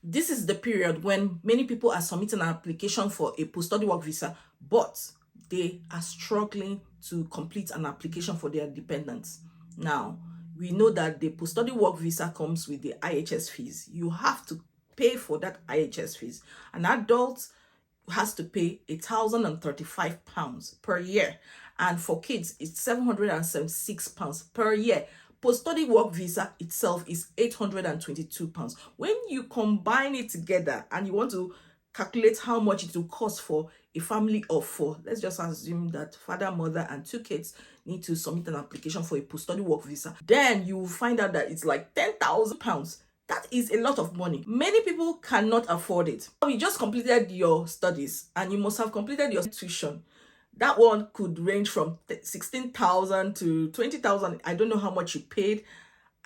This is the period when many people are submitting an application for a post-study work visa, but they are struggling to complete an application for their dependents. Now, we know that the post-study work visa comes with the IHS fees. You have to pay for that IHS fees. An adult has to pay £1,035 per year, and for kids it's £776 per year. Post-study work visa itself is £822. When you combine it together and you want to calculate how much it will cost for a family of 4, let's just assume that father, mother, and 2 kids need to submit an application for a post-study work visa, then you will find out that it's like £10,000. That is a lot of money. Many people cannot afford it. You just completed your studies and you must have completed your tuition. That one could range from 16,000 to 20,000. I don't know how much you paid.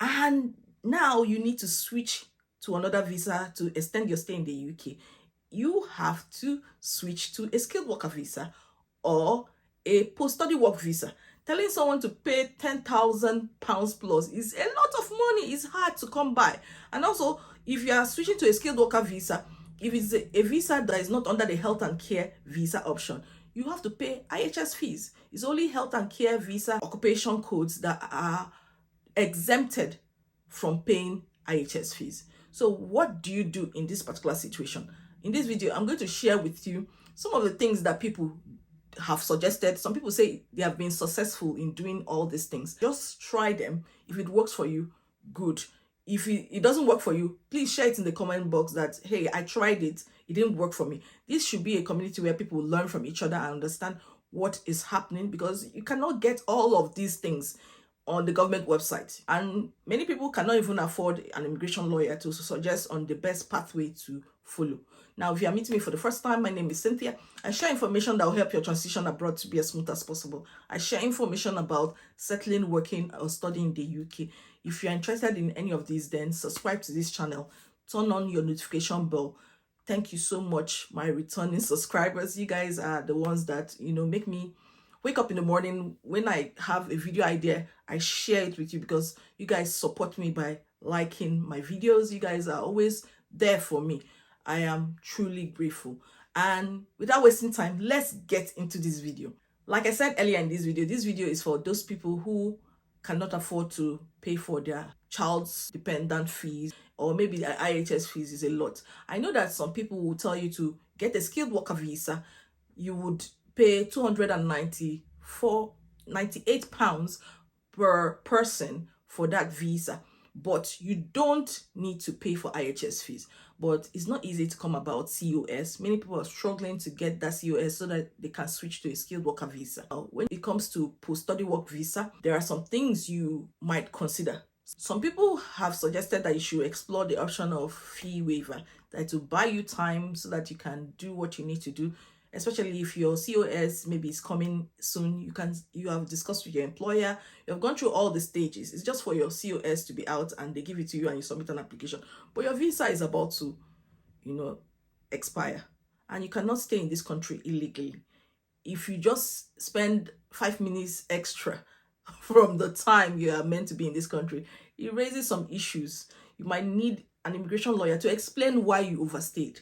And now you need to switch to another visa to extend your stay in the UK. You have to switch to a skilled worker visa or a post-study work visa. Telling someone to pay £10,000 plus is a lot of money. It's hard to come by. And also, if you are switching to a skilled worker visa, if it's a visa that is not under the health and care visa option, you have to pay IHS fees. It's only health and care visa occupation codes that are exempted from paying IHS fees. So what do you do in this particular situation? In this video, I'm going to share with you some of the things that people have suggested. Some people say they have been successful in doing all these things. Just try them. If it works for you, good. If it doesn't work for you, please share it in the comment box that, hey, I tried it, it didn't work for me. This should be a community where people learn from each other and understand what is happening, because you cannot get all of these things on the government website, and many people cannot even afford an immigration lawyer to suggest on the best pathway to follow. Now, if you are meeting me for the first time, my name is Cynthia. I share information that will help your transition abroad to be as smooth as possible. I share information about settling, working, or studying in the UK. If you're interested in any of these, then subscribe to this channel, turn on your notification bell. Thank you so much, my returning subscribers. You guys are the ones that, make me wake up in the morning. When I have a video idea, I share it with you because you guys support me by liking my videos. You guys are always there for me. I am truly grateful. And without wasting time, let's get into this video. Like I said earlier in this video is for those people who cannot afford to pay for their child's dependent fees, or maybe the IHS fees is a lot. I know that some people will tell you to get a skilled worker visa, you would pay £298 per person for that visa, but you don't need to pay for IHS fees. But it's not easy to come about COS. Many people are struggling to get that COS so that they can switch to a skilled worker visa. When it comes to post-study work visa, there are some things you might consider. Some people have suggested that you should explore the option of fee waiver, that will buy you time so that you can do what you need to do, especially if your COS maybe is coming soon. You have discussed with your employer, you have gone through all the stages. It's just for your COS to be out and they give it to you and you submit an application. But your visa is about to, expire, and you cannot stay in this country illegally. If you just spend 5 minutes extra from the time you are meant to be in this country, it raises some issues. You might need an immigration lawyer to explain why you overstayed.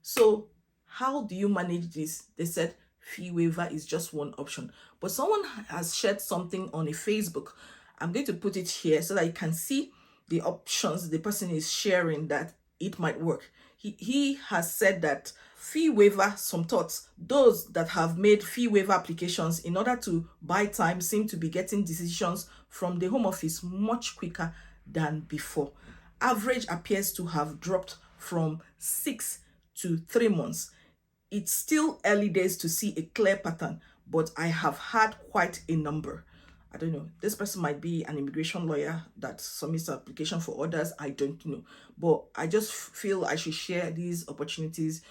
So how do you manage this? They said fee waiver is just one option. But someone has shared something on a Facebook. I'm going to put it here so that you can see the options the person is sharing, that it might work. He has said that fee waiver, some thoughts. Those that have made fee waiver applications in order to buy time seem to be getting decisions from the Home Office much quicker than before. Average appears to have dropped from 6 to 3 months. It's still early days to see a clear pattern, but I have had quite a number. I don't know. This person might be an immigration lawyer that submits an application for others. I don't know. But I just feel I should share these opportunities.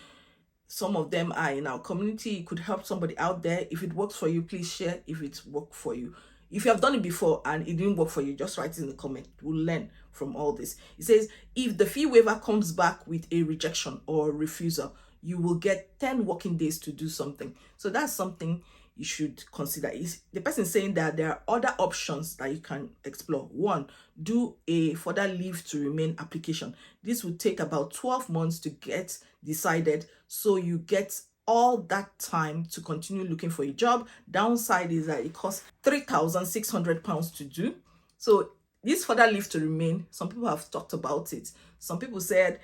Some of them are in our community. It could help somebody out there. If it works for you, please share if it worked for you. If you have done it before and it didn't work for you, just write it in the comment. We'll learn from all this. It says, if the fee waiver comes back with a rejection or refusal, you will get 10 working days to do something. So that's something. you should consider. Is the person saying that there are other options that you can explore. One, do a further leave to remain application. This will take about 12 months to get decided, so you get all that time to continue looking for a job. Downside is that it costs £3,600 to do. So this further leave to remain, some people have talked about it. Some people said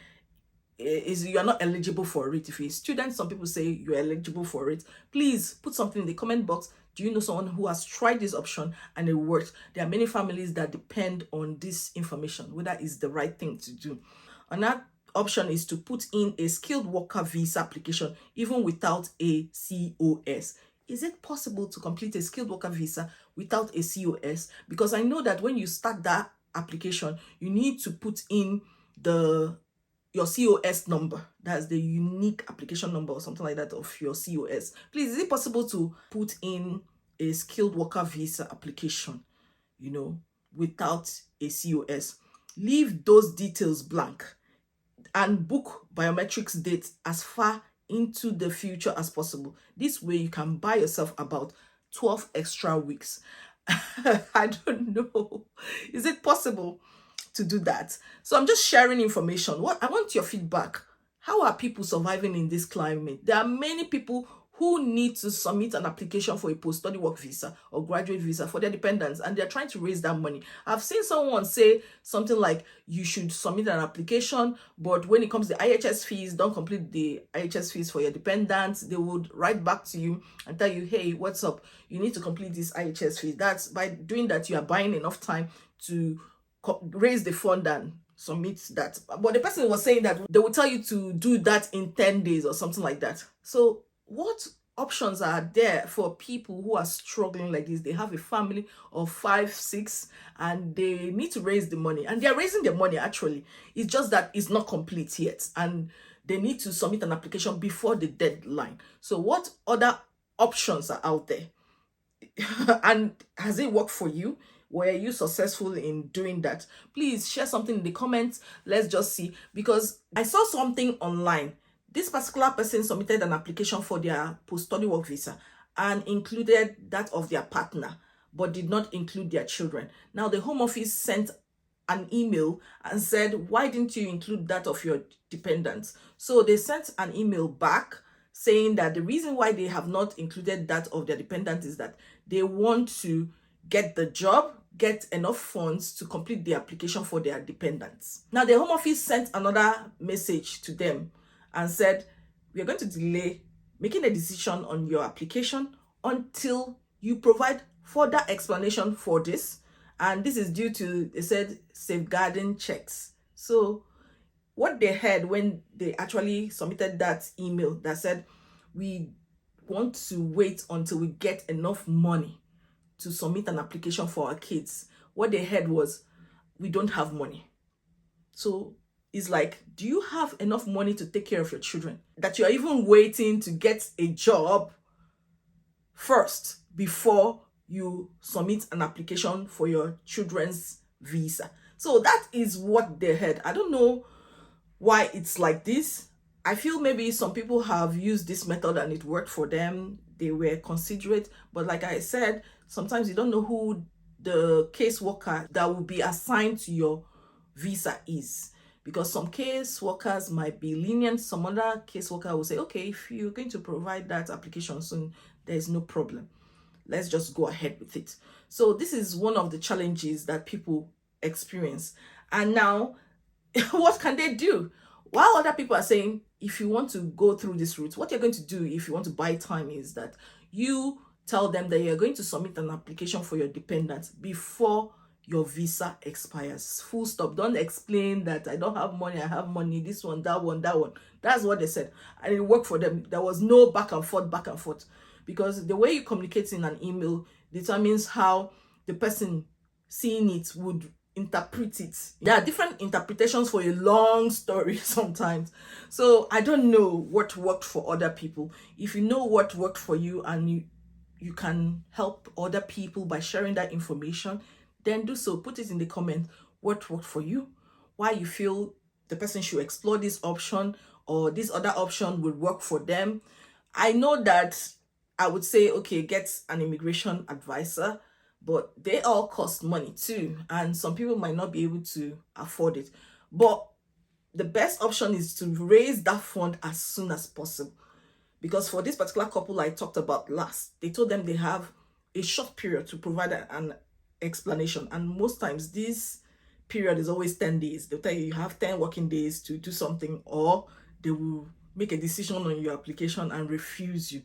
is you are not eligible for it. If you're a student, some people say you're eligible for it. Please put something in the comment box. Do you know someone who has tried this option and it works? There are many families that depend on this information, whether it's the right thing to do. Another option is to put in a skilled worker visa application even without a COS. Is it possible to complete a skilled worker visa without a COS? Because I know that when you start that application, you need to put in your COS number. That's the unique application number or something like that of your COS. Please, is it possible to put in a skilled worker visa application, without a COS? Leave those details blank and book biometrics dates as far into the future as possible. This way you can buy yourself about 12 extra weeks. I don't know. Is it possible to do that? So I'm just sharing information. What I want your feedback. How are people surviving in this climate? There are many people who need to submit an application for a post-study work visa or graduate visa for their dependents, and they're trying to raise that money. I've seen someone say something like, you should submit an application, but when it comes to IHS fees, don't complete the IHS fees for your dependents. They would write back to you and tell you, hey, what's up? You need to complete this IHS fee. That's by doing that, you are buying enough time to raise the fund and submit that. But the person was saying that they will tell you to do that in 10 days or something like that. So what options are there for people who are struggling like this? They have a family of 5, 6, and they need to raise the money, and they're raising the money actually. It's just that it's not complete yet, and they need to submit an application before the deadline. So what other options are out there? And has it worked for you? Were you successful in doing that? Please share something in the comments. Let's just see, because I saw something online. This particular person submitted an application for their post-study work visa and included that of their partner, but did not include their children. Now the Home Office sent an email and said, why didn't you include that of your dependents? So they sent an email back saying that the reason why they have not included that of their dependent is that they want to get the job, get enough funds to complete the application for their dependents. Now the Home Office sent another message to them and said, we are going to delay making a decision on your application until you provide further explanation for this. And this is due to, they said, safeguarding checks. So what they heard when they actually submitted that email that said, we want to wait until we get enough money to submit an application for our kids, what they heard was, we don't have money. So it's like, do you have enough money to take care of your children, that you're even waiting to get a job first before you submit an application for your children's visa? So that is what they heard. I don't know why it's like this. I feel maybe some people have used this method and it worked for them. They were considerate, but like I said, sometimes you don't know who the caseworker that will be assigned to your visa is, because some caseworkers might be lenient. Some other caseworker will say, okay, if you're going to provide that application soon, there's no problem. Let's just go ahead with it. So this is one of the challenges that people experience. And now, what can they do? While other people are saying, if you want to go through this route, what you're going to do if you want to buy time is that you tell them that you're going to submit an application for your dependents before your visa expires. Full stop. Don't explain that I don't have money, I have money, this one, that one, that one. That's what they said. And it worked for them. There was no back and forth. Because the way you communicate in an email determines how the person seeing it would interpret it. There are different interpretations for a long story sometimes. So I don't know what worked for other people. If you know what worked for you and you can help other people by sharing that information, then do so. Put it in the comments what worked for you, why you feel the person should explore this option or this other option would work for them. I know that I would say, okay, get an immigration advisor, but they all cost money too, and some people might not be able to afford it. But the best option is to raise that fund as soon as possible, because for this particular couple I talked about last, they told them they have a short period to provide an explanation, and most times this period is always 10 days. They'll tell you you have 10 working days to do something, or they will make a decision on your application and refuse you.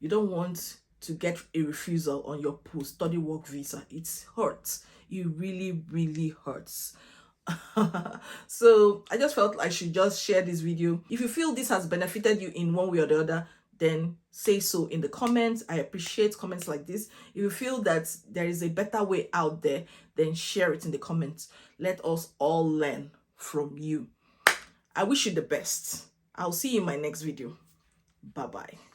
You don't want to get a refusal on your post-study work visa. It hurts. It really, really hurts. So I just felt I should just share this video. If you feel this has benefited you in one way or the other, then say so in the comments. I appreciate comments like this. If you feel that there is a better way out there, then share it in the comments. Let us all learn from you. I wish you the best. I'll see you in my next video. Bye-bye.